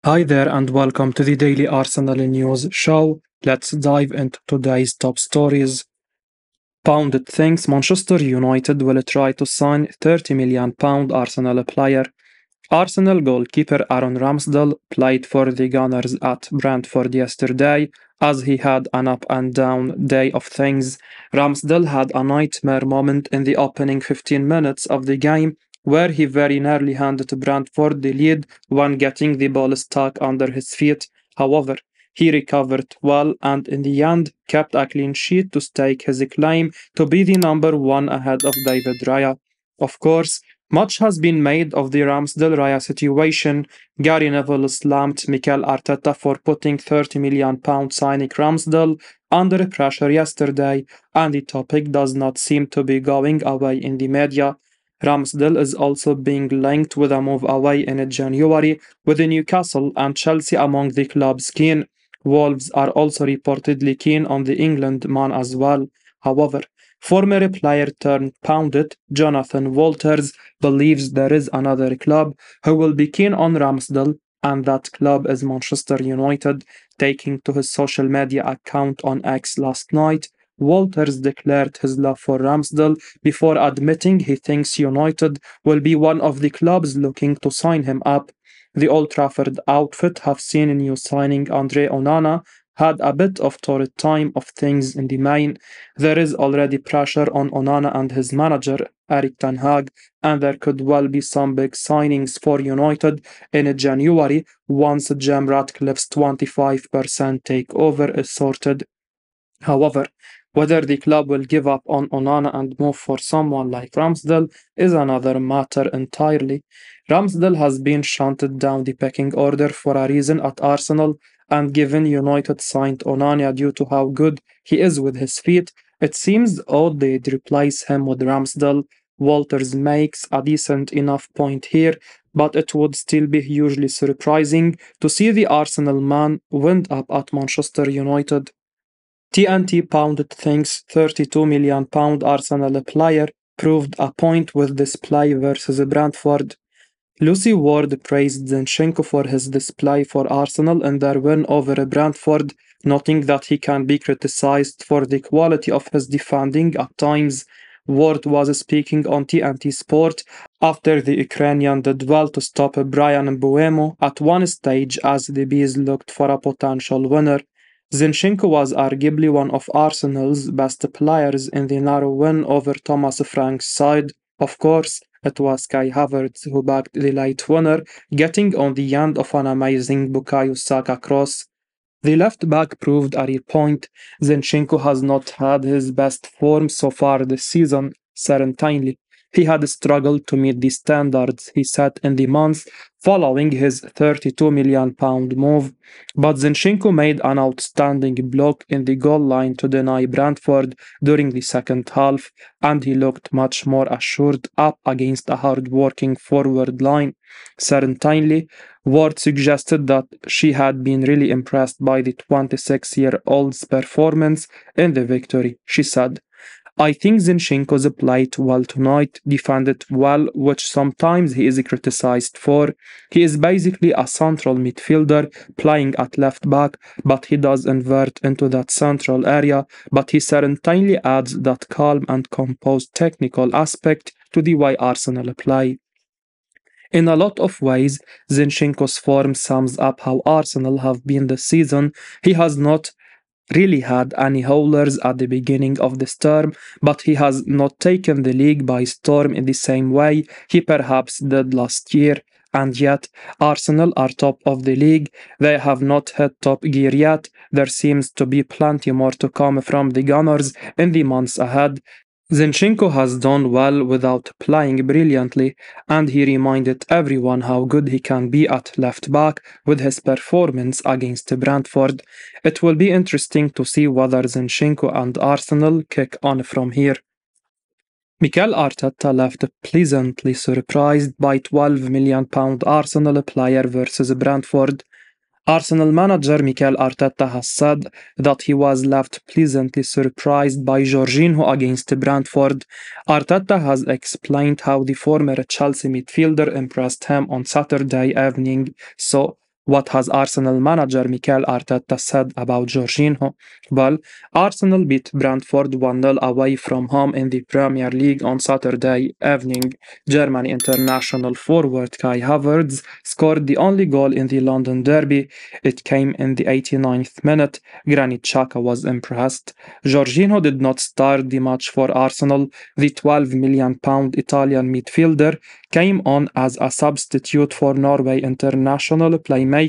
Hi there and welcome to the Daily Arsenal News Show. Let's dive into today's top stories. Pundit thinks Manchester United will try to sign £30 million Arsenal player. Arsenal goalkeeper Aaron Ramsdale played for the Gunners at Brentford yesterday as he had an up and down day of things. Ramsdale had a nightmare moment in the opening 15 minutes of the game where he very nearly handed Brentford the lead when getting the ball stuck under his feet. However, he recovered well and in the end kept a clean sheet to stake his claim to be the number one ahead of David Raya. Of course, much has been made of the Ramsdale Raya situation. Gary Neville slammed Mikel Arteta for putting £30 million signing Ramsdale under pressure yesterday, and the topic does not seem to be going away in the media. Ramsdale is also being linked with a move away in January, with Newcastle and Chelsea among the club's keen. Wolves are also reportedly keen on the England man as well. However, former player turned pundit Jonathan Walters believes there is another club who will be keen on Ramsdale, and that club is Manchester United. Taking to his social media account on X last night, Walters declared his love for Ramsdale before admitting he thinks United will be one of the clubs looking to sign him up. The Old Trafford outfit have seen a new signing Andre Onana had a bit of torrid time of things in the main. There is already pressure on Onana and his manager, Erik ten Hag, and there could well be some big signings for United in January once Jim Ratcliffe's 25% takeover is sorted. However, whether the club will give up on Onana and move for someone like Ramsdale is another matter entirely. Ramsdale has been shunted down the pecking order for a reason at Arsenal, and given United signed Onana due to how good he is with his feet, it seems odd they'd replace him with Ramsdale. Walters makes a decent enough point here, but it would still be hugely surprising to see the Arsenal man wind up at Manchester United. TNT Pundit thinks £32 million Arsenal player proved a point with display versus Brentford. Lucy Ward praised Zinchenko for his display for Arsenal in their win over Brentford, noting that he can be criticized for the quality of his defending at times. Ward was speaking on TNT Sports after the Ukrainian did well to stop Bryan Mbeumo at one stage as the Bees looked for a potential winner. Zinchenko was arguably one of Arsenal's best players in the narrow win over Thomas Frank's side. Of course, it was Kai Havertz who backed the late winner, getting on the end of an amazing Bukayo Saka cross. The left back proved a real point. Zinchenko has not had his best form so far this season, certainly. He had struggled to meet the standards he set in the months following his £32 million move, but Zinchenko made an outstanding block in the goal line to deny Brentford during the second half, and he looked much more assured up against a hard-working forward line. Certainly, Ward suggested that she had been really impressed by the 26-year-old's performance in the victory. She said, I think Zinchenko's played well tonight, defended well, which sometimes he is criticized for. He is basically a central midfielder playing at left back, but he does invert into that central area, but he certainly adds that calm and composed technical aspect to the way Arsenal play. In a lot of ways, Zinchenko's form sums up how Arsenal have been this season. He has not really had any howlers at the beginning of this term, but he has not taken the league by storm in the same way he perhaps did last year. And yet, Arsenal are top of the league. They have not hit top gear yet. There seems to be plenty more to come from the Gunners in the months ahead. Zinchenko has done well without playing brilliantly, and he reminded everyone how good he can be at left back with his performance against Brentford. It will be interesting to see whether Zinchenko and Arsenal kick on from here. Mikel Arteta left pleasantly surprised by £12 million Arsenal player versus Brentford. Arsenal manager Mikel Arteta has said that he was left pleasantly surprised by Jorginho against Brentford. Arteta has explained how the former Chelsea midfielder impressed him on Saturday evening. So, What has Arsenal manager Mikel Arteta said about Jorginho? Well, Arsenal beat Brentford 1-0 away from home in the Premier League on Saturday evening. German international forward Kai Havertz scored the only goal in the London derby. It came in the 89th minute. Granit Xhaka was impressed. Jorginho did not start the match for Arsenal. The £12 million Italian midfielder came on as a substitute for Norway international playmaker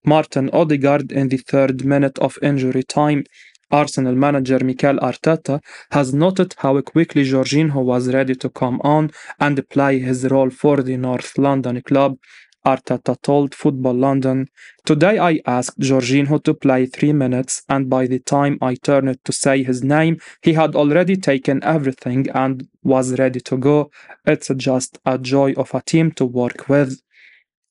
Martin Odegaard in the third minute of injury time. Arsenal manager Mikel Arteta has noted how quickly Jorginho was ready to come on and play his role for the North London club. Arteta told Football London, "Today I asked Jorginho to play 3 minutes, and by the time I turned to say his name, he had already taken everything and was ready to go. It's just a joy of a team to work with."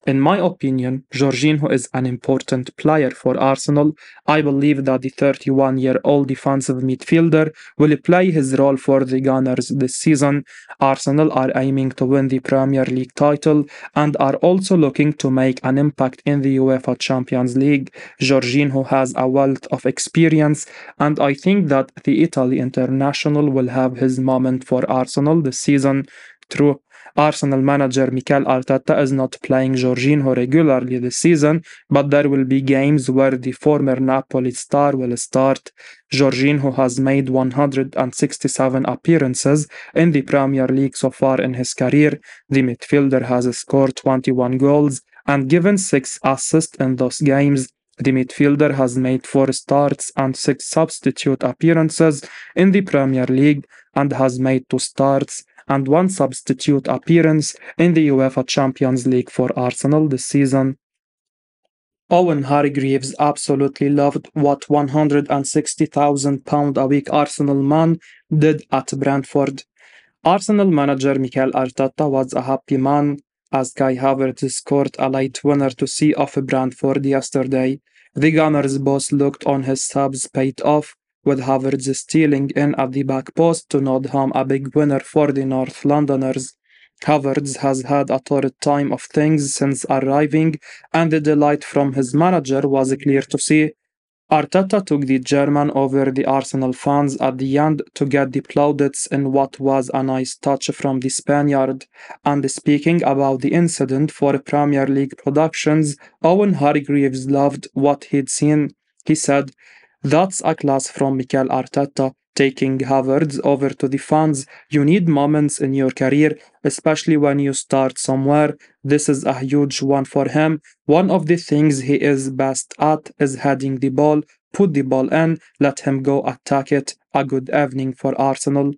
In my opinion, Jorginho is an important player for Arsenal. I believe that the 31-year-old defensive midfielder will play his role for the Gunners this season. Arsenal are aiming to win the Premier League title and are also looking to make an impact in the UEFA Champions League. Jorginho has a wealth of experience, and I think that the Italy international will have his moment for Arsenal this season. True, Arsenal manager Mikel Arteta is not playing Jorginho regularly this season, but there will be games where the former Napoli star will start. Jorginho has made 167 appearances in the Premier League so far in his career. The midfielder has scored 21 goals and given 6 assists in those games. The midfielder has made 4 starts and 6 substitute appearances in the Premier League and has made 2 starts and 1 substitute appearance in the UEFA Champions League for Arsenal this season. Owen Hargreeves absolutely loved what £160,000 a week Arsenal man did at Brentford. Arsenal manager Mikel Arteta was a happy man as Kai Havertz scored a late winner to see off Brentford yesterday. The Gunners' boss looked on his subs paid off, with Havertz stealing in at the back post to nod home a big winner for the North Londoners. Havertz has had a torrid time of things since arriving, and the delight from his manager was clear to see. Arteta took the German over the Arsenal fans at the end to get the plaudits in what was a nice touch from the Spaniard. And speaking about the incident for Premier League productions, Owen Hargreaves loved what he'd seen. He said, "That's a class from Mikel Arteta, taking Havertz over to the fans. You need moments in your career, especially when you start somewhere. This is a huge one for him. One of the things he is best at is heading the ball. Put the ball in, let him go attack it. A good evening for Arsenal."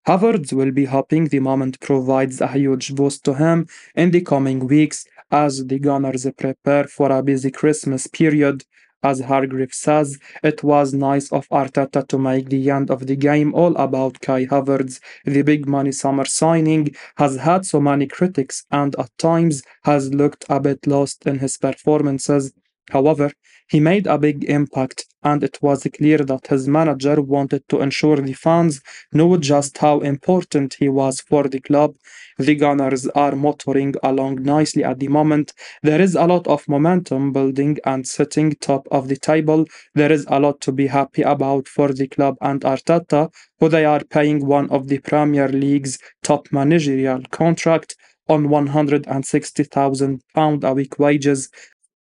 Havertz will be hoping the moment provides a huge boost to him in the coming weeks as the Gunners prepare for a busy Christmas period. As Hargreaves says, it was nice of Arteta to make the end of the game all about Kai Havertz. The big money summer signing has had so many critics and at times has looked a bit lost in his performances. However, he made a big impact, and it was clear that his manager wanted to ensure the fans knew just how important he was for the club. The Gunners are motoring along nicely at the moment. There is a lot of momentum building and sitting top of the table. There is a lot to be happy about for the club and Arteta, who they are paying one of the Premier League's top managerial contract on £160,000 a week wages.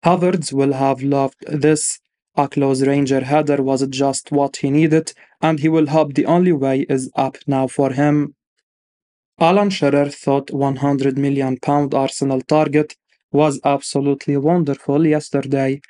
Havertz will have loved this. A close ranger header was just what he needed, and he will hope the only way is up now for him. Alan Sherer thought £100 million Arsenal target was absolutely wonderful yesterday.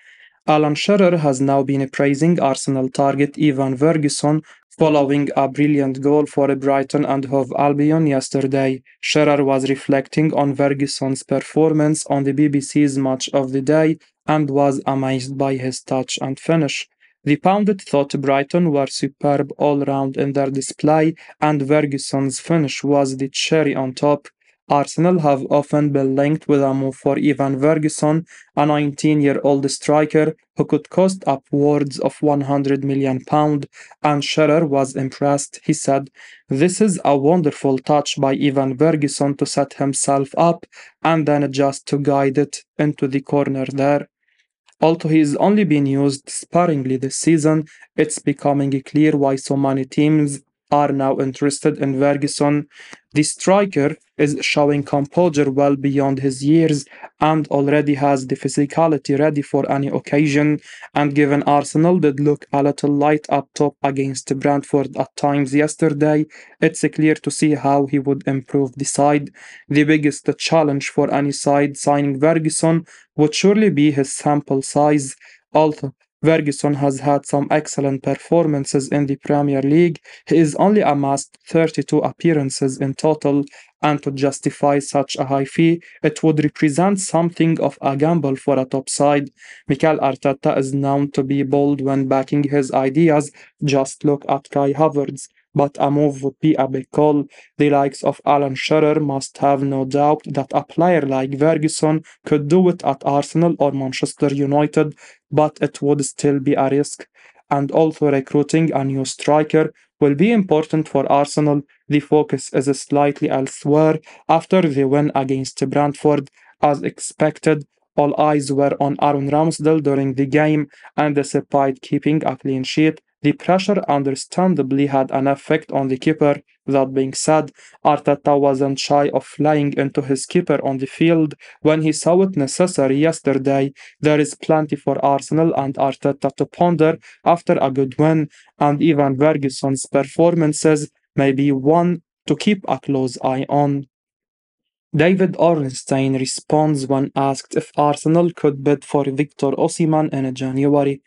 Alan Sherer has now been praising Arsenal target Ivan Ferguson following a brilliant goal for Brighton and Hove Albion yesterday. Sherer was reflecting on Ferguson's performance on the BBC's Match of the Day and was amazed by his touch and finish. The Pundit thought Brighton were superb all round in their display, and Ferguson's finish was the cherry on top. Arsenal have often been linked with a move for Ivan Ferguson, a 19-year-old striker who could cost upwards of £100 million, and Sherer was impressed. He said, "This is a wonderful touch by Ivan Ferguson to set himself up and then just to guide it into the corner there." Although he has only been used sparingly this season, it's becoming clear why so many teams are now interested in Ferguson. The striker is showing composure well beyond his years and already has the physicality ready for any occasion. And given Arsenal did look a little light up top against Brentford at times yesterday, it's clear to see how he would improve the side. The biggest challenge for any side signing Ferguson would surely be his sample size. Although Ferguson has had some excellent performances in the Premier League, he is only amassed 32 appearances in total, and to justify such a high fee, it would represent something of a gamble for a top side. Mikel Arteta is known to be bold when backing his ideas. Just look at Kai Havertz. But a move would be a big call. The likes of Alan Sherer must have no doubt that a player like Ferguson could do it at Arsenal or Manchester United, but it would still be a risk. And also, recruiting a new striker will be important for Arsenal. The focus is slightly elsewhere after the win against Brentford. As expected, all eyes were on Aaron Ramsdale during the game, and despite keeping a clean sheet, the pressure understandably had an effect on the keeper. That being said, Arteta wasn't shy of flying into his keeper on the field when he saw it necessary yesterday. There is plenty for Arsenal and Arteta to ponder after a good win, and even Ferguson's performances may be one to keep a close eye on. David Ornstein responds when asked if Arsenal could bid for Victor Osimhen in January.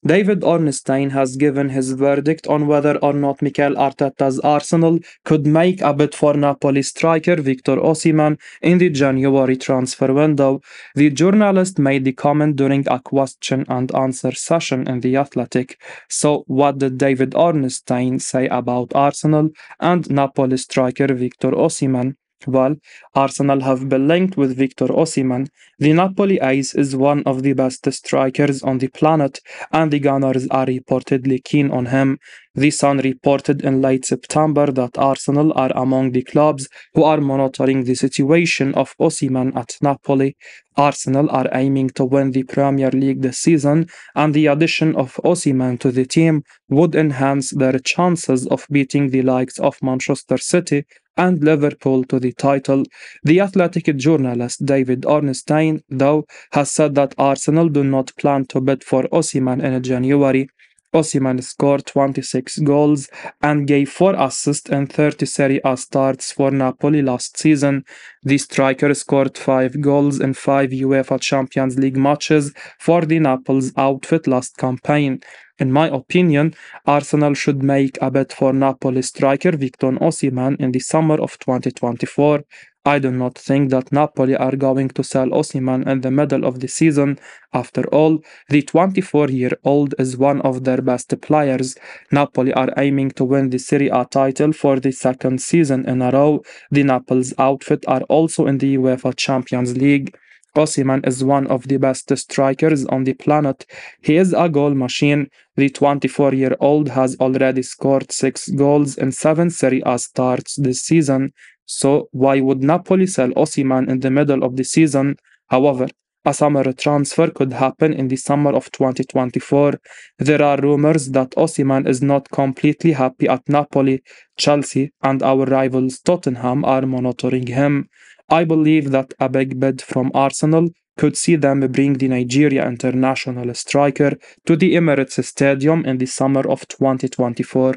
David Ornstein has given his verdict on whether or not Mikel Arteta's Arsenal could make a bid for Napoli striker Victor Osimhen in the January transfer window. The journalist made the comment during a question and answer session in The Athletic. So, what did David Ornstein say about Arsenal and Napoli striker Victor Osimhen? Well, Arsenal have been linked with Victor Osimhen. The Napoli ace is one of the best strikers on the planet, and the Gunners are reportedly keen on him. The Sun reported in late September that Arsenal are among the clubs who are monitoring the situation of Osimhen at Napoli. Arsenal are aiming to win the Premier League this season, and the addition of Osimhen to the team would enhance their chances of beating the likes of Manchester City and Liverpool to the title. The Athletic journalist David Ornstein, though, has said that Arsenal do not plan to bid for Osimhen in January. Osimhen scored 26 goals and gave 4 assists in 30 Serie A starts for Napoli last season. The striker scored 5 goals in 5 UEFA Champions League matches for the Naples outfit last campaign. In my opinion, Arsenal should make a bid for Napoli striker Victor Osimhen in the summer of 2024. I do not think that Napoli are going to sell Osimhen in the middle of the season. After all, the 24-year-old is one of their best players. Napoli are aiming to win the Serie A title for the second season in a row. The Naples outfit are also in the UEFA Champions League. Osimhen is one of the best strikers on the planet. He is a goal machine. The 24-year-old has already scored 6 goals in 7 Serie A starts this season. So why would Napoli sell Osimhen in the middle of the season? However, a summer transfer could happen in the summer of 2024. There are rumors that Osimhen is not completely happy at Napoli. Chelsea and our rivals Tottenham are monitoring him. I believe that a big bid from Arsenal could see them bring the Nigeria international striker to the Emirates Stadium in the summer of 2024.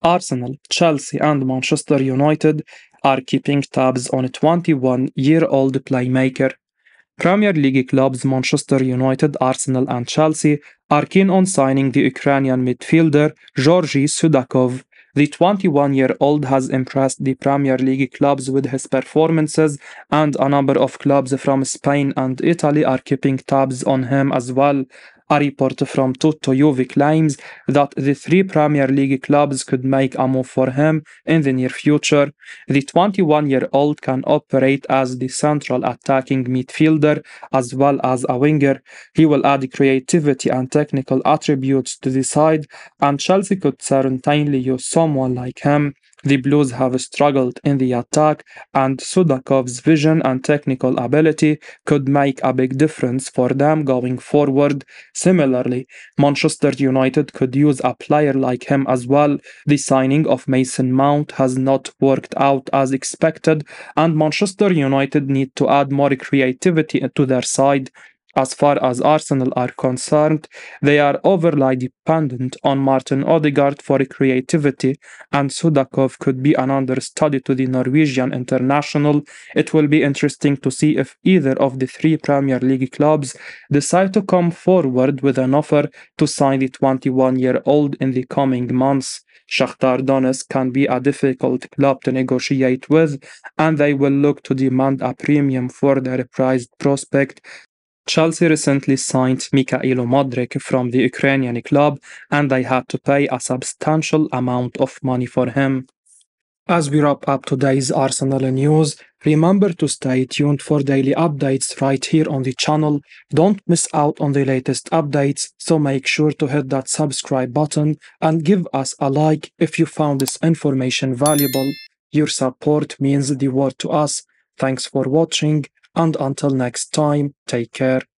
Arsenal, Chelsea, and Manchester United are keeping tabs on a 21-year-old playmaker. Premier League clubs Manchester United, Arsenal, and Chelsea are keen on signing the Ukrainian midfielder Georgy Sudakov. The 21-year-old has impressed the Premier League clubs with his performances, and a number of clubs from Spain and Italy are keeping tabs on him as well. A report from Tutto Juve claims that the 3 Premier League clubs could make a move for him in the near future. The 21-year-old can operate as the central attacking midfielder as well as a winger. He will add creativity and technical attributes to the side, and Chelsea could certainly use someone like him. The Blues have struggled in the attack, and Sudakov's vision and technical ability could make a big difference for them going forward. Similarly, Manchester United could use a player like him as well. The signing of Mason Mount has not worked out as expected, and Manchester United need to add more creativity to their side. As far as Arsenal are concerned, they are overly dependent on Martin Odegaard for creativity, and Sudakov could be an understudy to the Norwegian international. It will be interesting to see if either of the three Premier League clubs decide to come forward with an offer to sign the 21-year-old in the coming months. Shakhtar Donetsk can be a difficult club to negotiate with, and they will look to demand a premium for their prized prospect. Chelsea recently signed Mikhailo Modric from the Ukrainian club, and they had to pay a substantial amount of money for him. As we wrap up today's Arsenal news, remember to stay tuned for daily updates right here on the channel. Don't miss out on the latest updates, so make sure to hit that subscribe button and give us a like if you found this information valuable. Your support means the world to us. Thanks for watching, and until next time, take care.